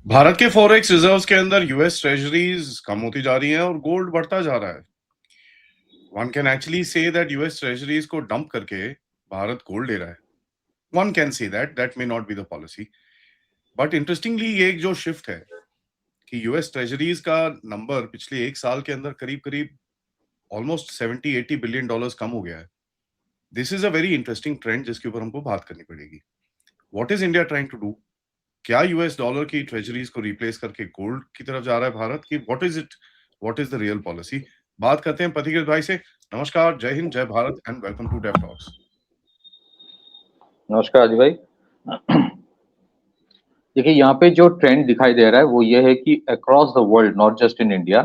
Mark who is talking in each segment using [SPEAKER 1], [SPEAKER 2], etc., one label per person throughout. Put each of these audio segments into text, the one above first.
[SPEAKER 1] भारत के forex reserves के अंदर यूएस ट्रेजरीज कम होती जा रही हैं और गोल्ड बढ़ता जा रहा है। One can actually say that US treasuries को डंप करके भारत गोल्ड ले रहा है। One can say that may not be the policy, but interestingly ये एक जो शिफ्ट है कि यूएस ट्रेजरीज का नंबर पिछले एक साल के अंदर करीब करीब ऑलमोस्ट 70-80 बिलियन डॉलर्स कम हो गया है। This is a very interesting trend जिसके ऊपर हमको बात करनी पड़ेगी। What is India trying to do? क्या यूएस डॉलर की ट्रेजरीज को रिप्लेस करके गोल्ड की तरफ जा रहा है भारत की? What is the real policy? बात करते हैं पथिकृत भाई से। नमस्कार, जय हिंद, जय Bharat and welcome to Dave talks.
[SPEAKER 2] नमस्कार अजय भाई। देखिए, यहाँ पे जो ट्रेंड दिखाई दे रहा है वो ये है कि across the world, not just in India,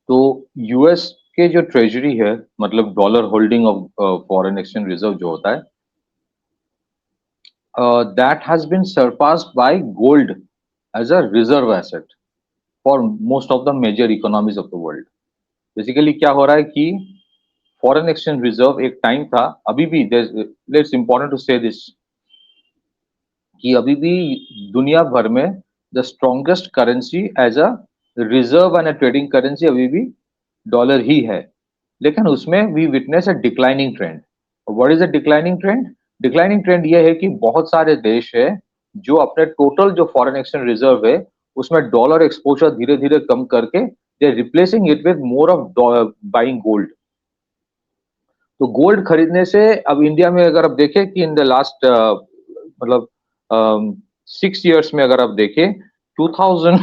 [SPEAKER 2] तो यूएस के जो ट्रेजरी है, मतलब dollar holding of foreign exchange reserve जो होता है, that has been surpassed by gold as a reserve asset for most of the major economies of the world. Basically क्या हो रहा है कि फॉरेन एक्सचेंज रिजर्व एक टाइम था, अभी भी it's important to say this, कि अभी भी दुनिया भर में the strongest currency as a reserve and a trading currency अभी भी डॉलर ही है। लेकिन उसमें we witness a declining trend. What is a declining trend? Declining trend ये है कि बहुत सारे देश है जो अपने टोटल जो फॉरेन एक्सचेंज रिजर्व है उसमें डॉलर एक्सपोजर धीरे धीरे कम करके they are replacing it with more of buying gold. तो गोल्ड खरीदने से अब इंडिया में अगर आप देखें कि इन द लास्ट मतलब 6 इयर्स में अगर आप देखें 2000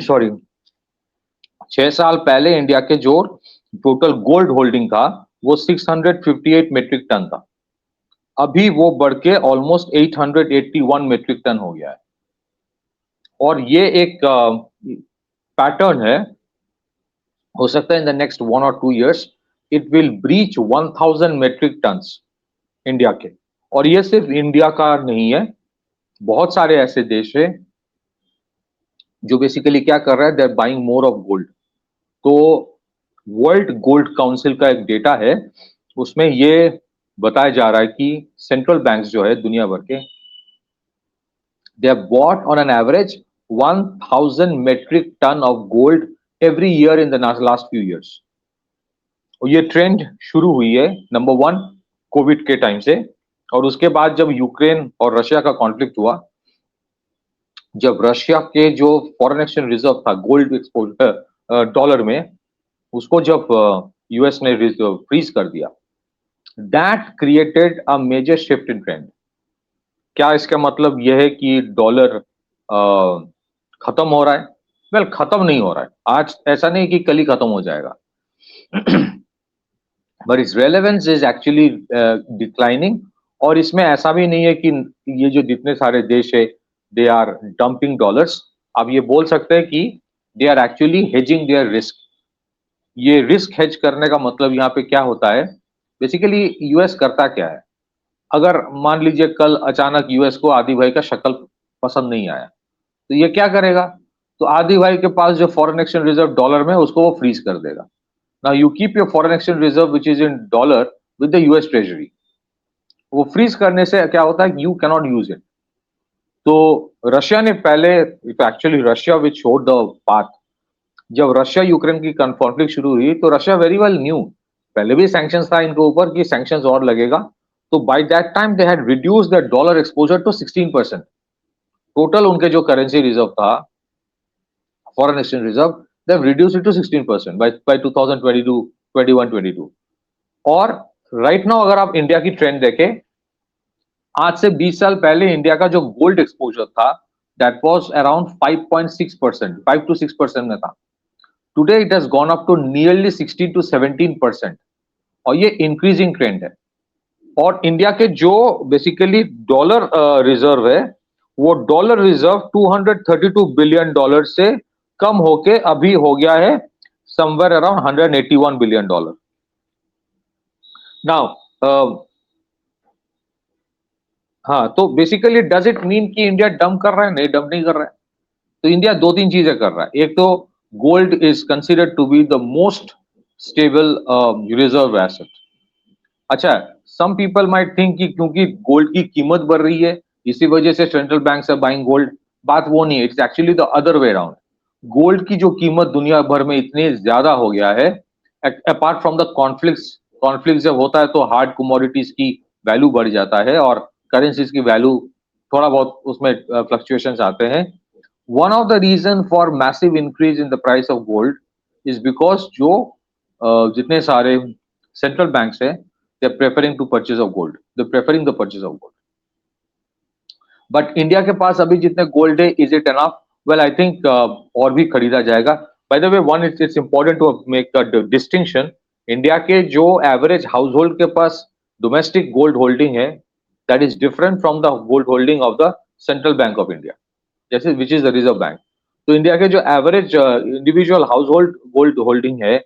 [SPEAKER 2] सॉरी 6 साल पहले इंडिया के जो टोटल गोल्ड होल्डिंग था वो 658 मेट्रिक टन था। अभी वो बढ़ के ऑलमोस्ट 881 मेट्रिक टन हो गया है। और ये एक पैटर्न है, हो सकता है in the next 1 or 2 years it will breach 1000 metric tons India के। और ये सिर्फ इंडिया का नहीं है, बहुत सारे ऐसे देश है जो बेसिकली क्या कर रहा है, they are buying more of gold. तो वर्ल्ड गोल्ड काउंसिल का एक डेटा है, उसमें ये बताया जा रहा है कि सेंट्रल बैंक्स जो है दुनिया भर के, they have bought on an average 1000 metric ton of gold every year in the last few years. और ये ट्रेंड शुरू हुई है नंबर 1 कोविड के टाइम से, और उसके बाद जब यूक्रेन और रशिया का कॉन्फ्लिक्ट हुआ, जब रशिया के जो फॉरेन एक्सचेंज रिजर्व था गोल्ड एक्सपोजर डॉलर में, उसको जब यूएस ने फ्रीज कर दिया, that created a major shift in trend. क्या इसका मतलब यह है कि डॉलर खत्म हो रहा है? वेल, खत्म नहीं हो रहा है, आज ऐसा नहीं कि कल ही खत्म हो जाएगा, but it's relevance is actually declining. और इसमें ऐसा भी नहीं है कि ये जो जितने सारे देश है दे आर डंपिंग डॉलर्स। आप ये बोल सकते हैं कि they are actually hedging their risk. ये रिस्क हेज करने का मतलब यहाँ पे क्या होता है, बेसिकली यूएस करता क्या है, अगर मान लीजिए कल अचानक यूएस को आदि भाई का शक्ल पसंद नहीं आया, तो ये क्या करेगा? तो आदि भाई के पास जो फॉरेन एक्सचेंज रिजर्व डॉलर में उसको वो फ्रीज कर देगा। Now you keep your foreign exchange reserve which is in dollar with the US treasury. वो फ्रीज करने से क्या होता है, यू कैनॉट यूज इट। तो रशिया ने पहले, actually Russia which showed the path, जब रशिया यूक्रेन की कॉन्फ्लिक्ट शुरू हुई तो रशिया वेरी वेल न्यू, पहले भी सैंक्शंस था इनके ऊपर कि सैंक्शंस और लगेगा। तो by that time they had reduced the dollar exposure to 16%। Total उनके जो करेंसी रिजर्व था, foreign exchange reserve, they have reduced it to 16% by 2022 21 22। और राइट नाउ अगर आप इंडिया की ट्रेंड देखें, आज से 20 साल पहले इंडिया का जो गोल्ड एक्सपोजर था दैट वाज अराउंड 5.6%, 5 to 6% में था। Today it has gone up to nearly 16 to 17%। और ये इंक्रीजिंग ट्रेंड है। और इंडिया के जो बेसिकली डॉलर रिजर्व है, वो डॉलर रिजर्व 232 बिलियन डॉलर से कम होके अभी हो गया है somewhere around 181 billion dollar. Now हाँ, तो बेसिकली डज इट मीन कि इंडिया डंप कर रहा है? नहीं, डंप नहीं कर रहा है। तो इंडिया 2-3 चीजें कर रहा है। एक तो gold is considered to be the most stable reserve asset. अच्छा, सम पीपल माइट थिंक कि क्योंकि गोल्ड की कीमत बढ़ रही है इसी वजह से central banks are buying gold. बात वो नहीं है, it's actually the other way around. Gold की जो कीमत दुनिया भर में इतनी ज्यादा हो गया है, अपार्ट फ्रॉम द कॉन्फ्लिक्ट जब होता है तो हार्ड कमोडिटीज की वैल्यू बढ़ जाता है और करेंसीज की वैल्यू थोड़ा बहुत उसमें फ्लक्चुएशंस आते हैं। One of the reason for massive increase in the price of gold is because जो जितने सारे सेंट्रल बैंक्स हैं, they are preferring to purchase of gold, they preferring the purchase of gold. But India के पास अभी जितने gold है, is it enough? Well, I think और भी खरीदा जाएगा। By the way, one it's important to make the distinction. India के जो एवरेज हाउस होल्ड के पास डोमेस्टिक गोल्ड होल्डिंग है, that is different from the gold holding of the central bank of India, जैसे which is the reserve bank. तो India के जो average individual household gold holding है,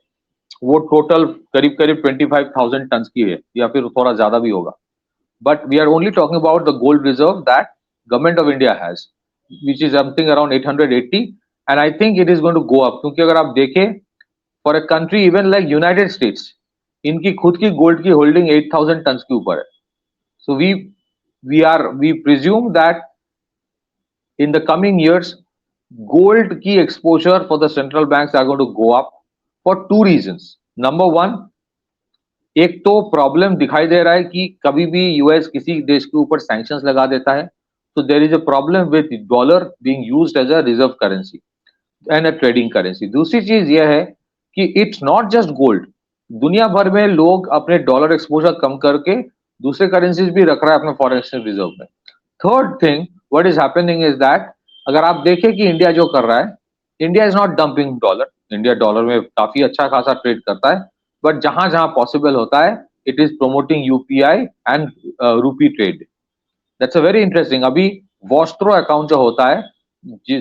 [SPEAKER 2] वो total करीब करीब 25,000 टन की है, या फिर थोड़ा ज्यादा भी होगा। But we are only talking about the gold reserve that government of India has, which is something around 880, and I think it is going to go up, क्योंकि अगर आप देखें for a country even like United States, इनकी खुद की gold की holding 8,000 ton के ऊपर है। So we presume that in the coming years gold की exposure for the central banks are going to go up for two reasons. Number one, एक तो प्रॉब्लम दिखाई दे रहा है कि कभी भी यूएस किसी देश के ऊपर सैंक्शंस लगा देता है, तो there is a problem with dollar being used as a reserve currency and a trading currency. दूसरी चीज यह है कि इट्स नॉट जस्ट गोल्ड, दुनिया भर में लोग अपने डॉलर एक्सपोजर कम करके दूसरे करेंसीज भी रख रहा है अपने फॉरेन एक्सचेंज रिजर्व में। Third thing what is happening is that अगर आप देखें कि इंडिया जो कर रहा है, India is not dumping dollar, India dollar में काफी अच्छा खासा ट्रेड करता है, बट जहां जहां पॉसिबल होता है it is promoting UPI and rupee trade. That's a very interesting. अभी वॉस्ट्रो अकाउंट जो होता है,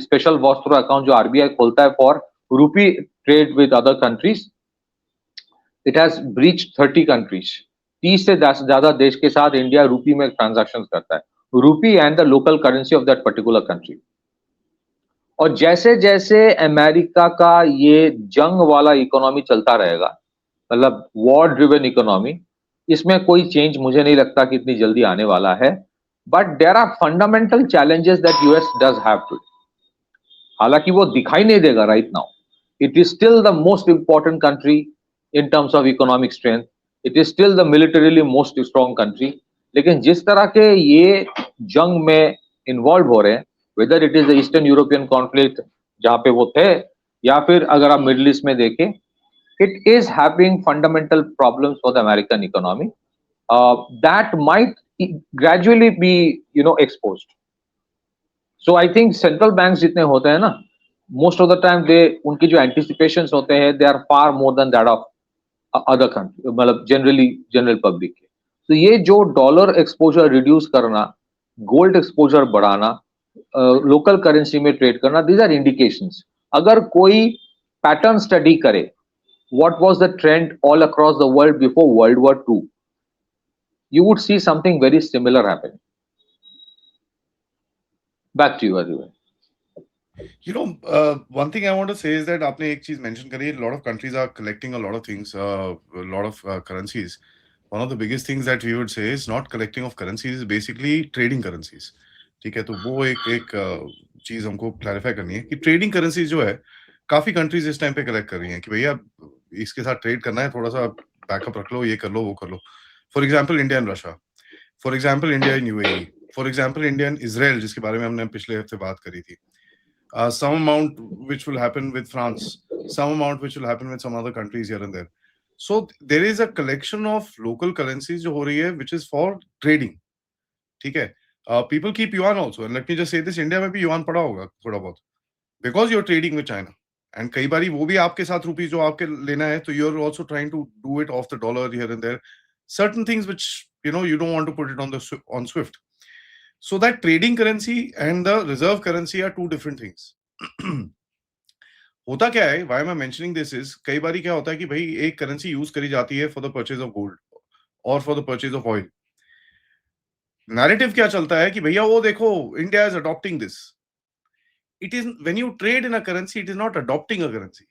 [SPEAKER 2] स्पेशल वॉस्ट्रो अकाउंट जो आरबीआई खोलता है for rupee trade with other countries, it has breach 30 countries. 30 से ज्यादा देश के साथ इंडिया रूपी में ट्रांजैक्शन करता है, rupee and the local currency of that particular country. और जैसे जैसे अमेरिका का ये जंग वाला इकोनॉमी चलता रहेगा, मतलब वॉर ड्रिवन इकोनॉमी, इसमें कोई चेंज मुझे नहीं लगता कि इतनी जल्दी आने वाला है। But there are fundamental challenges that US does have to, हालांकि वो दिखाई नहीं देगा right now. It is still the most important country in terms of economic strength, it is still the militarily most strong country. लेकिन जिस तरह के ये जंग में इन्वॉल्व हो रहे हैं, whether it is the eastern European conflict जहां पे वो थे, या फिर अगर आप मिडिल ईस्ट में देखें, it is having fundamental problems for the American economy that might gradually be, exposed. So I think central banks जितने होते हैं ना, most of the time उनकी जो anticipations होते हैं, they are far more than that of other country, मतलब general public के। तो ये जो डॉलर एक्सपोजर रिड्यूस करना, गोल्ड एक्सपोजर बढ़ाना, लोकल करेंसी में ट्रेड करना, दीज आर इंडिकेशंस। अगर कोई पैटर्न स्टडी करे what was the trend all across the world before World War II, you would see something very similar happening. Back to you, Arvind.
[SPEAKER 1] You know, one thing I want to say is that आपने एक चीज mention करी, a lot of countries are collecting a lot of things, a lot of currencies. One of the biggest things that we would say is not collecting of currencies, is basically trading currencies. ठीक है, तो वो एक चीज हमको clarify करनी है कि ट्रेडिंग करेंसी जो है काफी कंट्रीज इस टाइम पे कलेक्ट कर रही हैं कि भैया इसके साथ ट्रेड करना है, थोड़ा सा बैकअप रख लो, ये कर लो, वो कर लो। For example India and Russia, for example India and UAE, for example India and Israel, जिसके बारे में हमने पिछले हफ्ते बात करी थी। Some amount which will happen with France, some amount which will happen with some other countries here and there. So there is a collection of local currencies जो हो रही है, which is for trading. ठीक है, people keep yuan also, and let me just say this, India में भी yuan पड़ा होगा थोड़ा बहुत, because you're trading with China. And कई बारी वो भी आपके साथ रुपीज जो आपके लेना है, तो you're also trying to do it off the dollar here and there. Certain things which you don't want to put it on Swift. So that trading currency and the reserve currency are two different things. होता क्या है, why am I mentioning this is, कई बारी क्या होता है कि भाई एक करेंसी यूज करी जाती है for the purchase of gold और for the purchase of oil. Narrative क्या चलता है कि भैया वो देखो India is adopting this. It is, when you trade in a currency, it is not adopting a currency.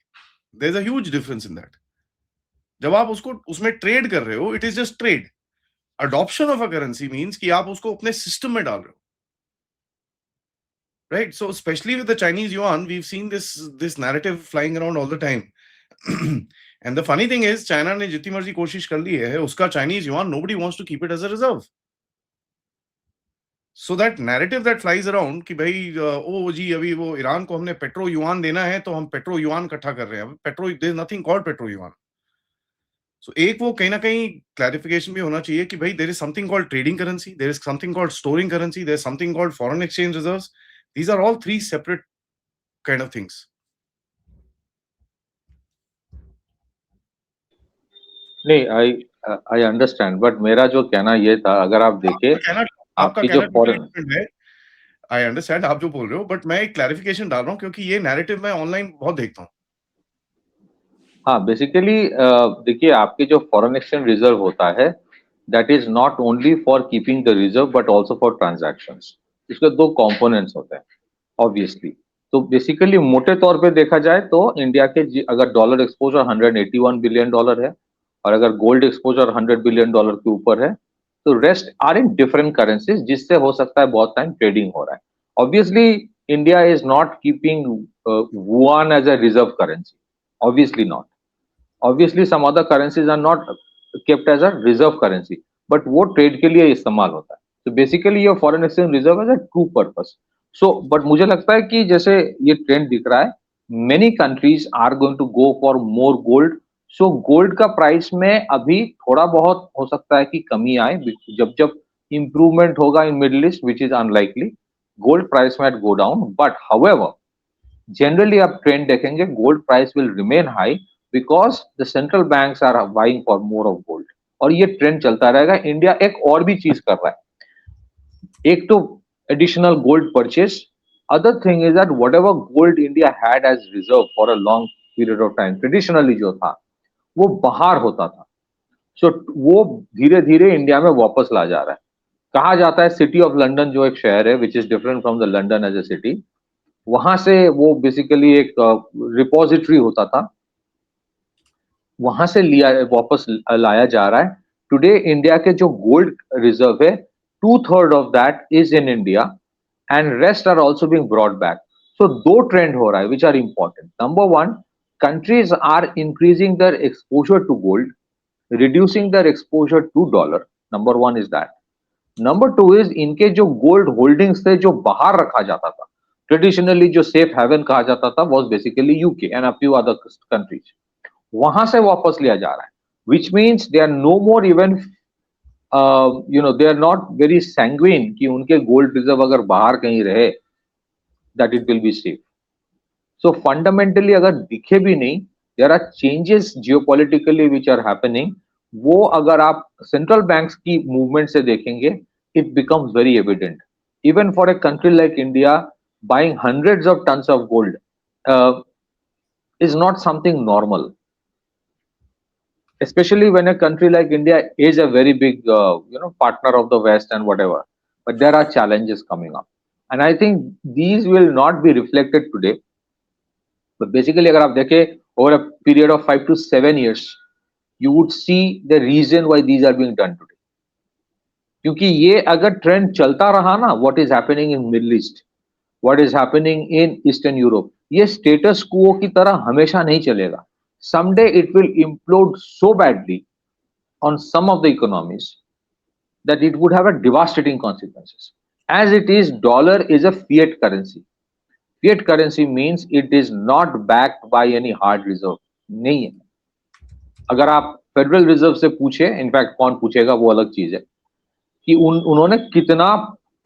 [SPEAKER 1] There's a huge difference in that. जब आप उसको उसमें ट्रेड कर रहे हो, it is just trade. Adoption of a currency means कि आप उसको अपने सिस्टम में डाल रहे हो, right? So especially with the Chinese yuan, we've seen this narrative flying around all the time. And the funny thing is, China ने जितनी मर्जी कोशिश कर ली है, उसका Chinese yuan, nobody wants to keep it as a reserve. So that narrative that flies around कि भाई ओ जी अभी वो ईरान को हमने पेट्रो युआन देना है तो हम पेट्रो युआन इकट्ठा कर रहे हैं. Petro there is nothing called petro yuan. So एक वो कहीं ना कहीं क्लैरिफिकेशन भी होना चाहिए कि भाई there is something called trading currency, there is something called storing currency, there is something called foreign exchange reserves. These are all three separate kind of things.
[SPEAKER 2] नहीं, आई अंडरस्टैंड, बट मेरा जो कहना ये था, अगर आप देखें
[SPEAKER 1] आपका
[SPEAKER 2] आपकी
[SPEAKER 1] कहना
[SPEAKER 2] जो
[SPEAKER 1] टोटली
[SPEAKER 2] फॉरेन
[SPEAKER 1] डिफरेंट है. आई अंडरस्टैंड आप जो बोल रहे हो, बट मैं एक क्लैरिफिकेशन डाल रहा हूँ क्योंकि ये नैरेटिव मैं ऑनलाइन बहुत देखता हूँ.
[SPEAKER 2] हाँ, बेसिकली देखिए, आपके जो फॉरेन एक्सचेंज रिजर्व होता है, that is not only for keeping the reserve but also for transactions. इसके दो कंपोनेंट्स होते हैं ऑब्वियसली. तो बेसिकली मोटे तौर पे देखा जाए तो इंडिया के अगर डॉलर एक्सपोजर 181 बिलियन डॉलर है और अगर गोल्ड एक्सपोजर 100 बिलियन डॉलर के ऊपर है, तो rest are in different currencies, जिससे हो सकता है बहुत टाइम ट्रेडिंग हो रहा है. Obviously India is not keeping yuan as a reserve currency, obviously not. Obviously some other currencies are not kept as a reserve currency, but वो trade के लिए इस्तेमाल होता है. तो बेसिकली ये foreign exchange reserve as a true purpose. So but मुझे लगता है कि जैसे ये ट्रेंड दिख रहा है, many countries are going to go for more gold. So gold का प्राइस में अभी थोड़ा बहुत हो सकता है कि कमी आए जब जब इंप्रूवमेंट होगा in middle east, which is unlikely. Gold price might go down, but however generally आप ट्रेंड देखेंगे, gold price will remain high because the central banks are buying for more of gold. और ये trend चलता रहेगा. India एक और भी चीज कर रहा है, एक तो additional gold purchase. Other thing is that whatever gold India had as reserve for a long period of time, traditionally जो था वो बाहर होता था. So वो धीरे धीरे इंडिया में वापस ला जा रहा है. कहा जाता है सिटी ऑफ लंदन जो एक शहर है, which is different from the London as a city, वहां से वो बेसिकली एक रिपोजिटरी होता था, वहां से लिया वापस लाया जा रहा है. टुडे इंडिया के जो गोल्ड रिजर्व है, 2/3 of that is in India and rest are also being brought back. So दो ट्रेंड हो रहा है which are important. Number one, countries are increasing their exposure to gold, reducing their exposure to dollar. Number one is that. Number two is इनके जो gold holdings थे जो बाहर रखा जाता था, ट्रेडिशनली जो सेफ हेवन कहा जाता था, was basically UK and a few other countries, वहां से वापस लिया जा रहा है. Which means they are no more even they are not very sanguine कि उनके गोल्ड रिजर्व अगर बाहर कहीं रहे that it will be safe. So fundamentally अगर दिखे भी नहीं, there are changes geopolitically which are happening. वो अगर आप सेंट्रल बैंक्स की मूवमेंट से देखेंगे, it becomes very evident. Even for a country like India, buying hundreds of tons of gold is not something normal, especially when a country like India is a very big partner of the West and whatever, but there are challenges coming up, and I think these will not be reflected today. But basically agar aap dekhe over a period of 5 to 7 years, you would see the reason why these are being done today. क्योंकि ये अगर trend चलता रहा ना, what is happening in Middle East, what is happening in Eastern Europe, ये status क्वो की तरह हमेशा नहीं चलेगा. Someday it will implode so badly on some of the economies that it would have a devastating consequences. As it is, dollar is a fiat currency. Fiat currency means it is not backed by any hard reserve. नहीं है. अगर आप federal reserve से पूछे, in fact कौन पूछेगा वो अलग चीज है, कि उन्होंने कितना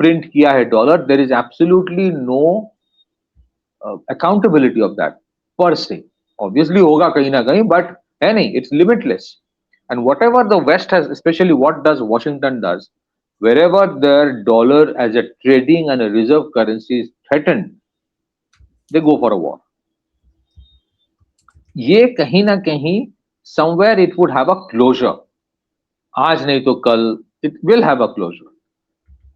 [SPEAKER 2] प्रिंट किया है dollar, there is absolutely no accountability of that per se. Obviously होगा कहीं ना कहीं, बट है नहीं, it's limitless. And whatever the west has, specially what does Washington does, wherever their dollar as a trading and a reserve currency is threatened, they go for a war. ये कहीं ना कहीं somewhere it would have a closure. आज नहीं तो कल it will have a closure.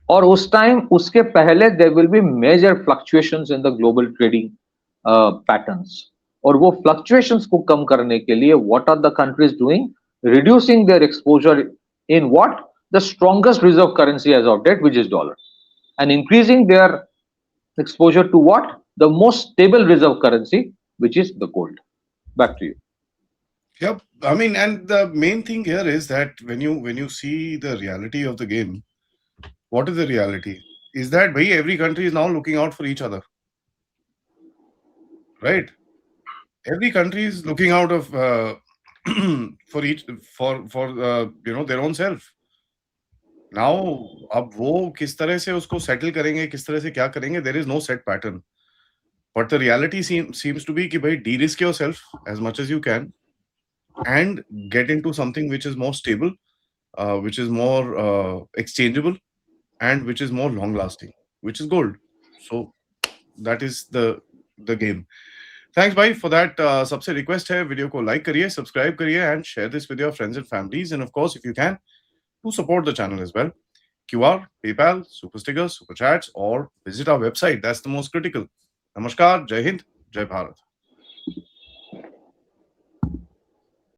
[SPEAKER 2] और उस टाइम, उसके पहले there will be major fluctuations in the global trading patterns. और वो fluctuations को कम करने के लिए what are the countries doing? Reducing their exposure in what? The strongest reserve currency as of date, which is dollar, and increasing their exposure to what? The most stable reserve currency, which is the gold. Back to you.
[SPEAKER 1] Yep. I mean, and the main thing here is that when you see the reality of the game, what is the reality? Is that bhai, every country is now looking out for each other, right? Every country is looking out of for each for you know their own self. Now, अब वो किस तरह से उसको settle करेंगे, किस तरह से क्या करेंगे, there is no set pattern. But the reality seems to be कि भाई de-risk yourself as much as you can and get into something which is more stable, which is more exchangeable, and which is more long lasting, which is gold. So that is the game. Thanks bhai for that. सबसे request है video को like करिए, subscribe करिए and share this with your friends and families, and of course if you can to support the channel as well. QR, PayPal, super stickers, super chats, or visit our website. That's the most critical. Namaskar, Jai Hind, Jai Bharat.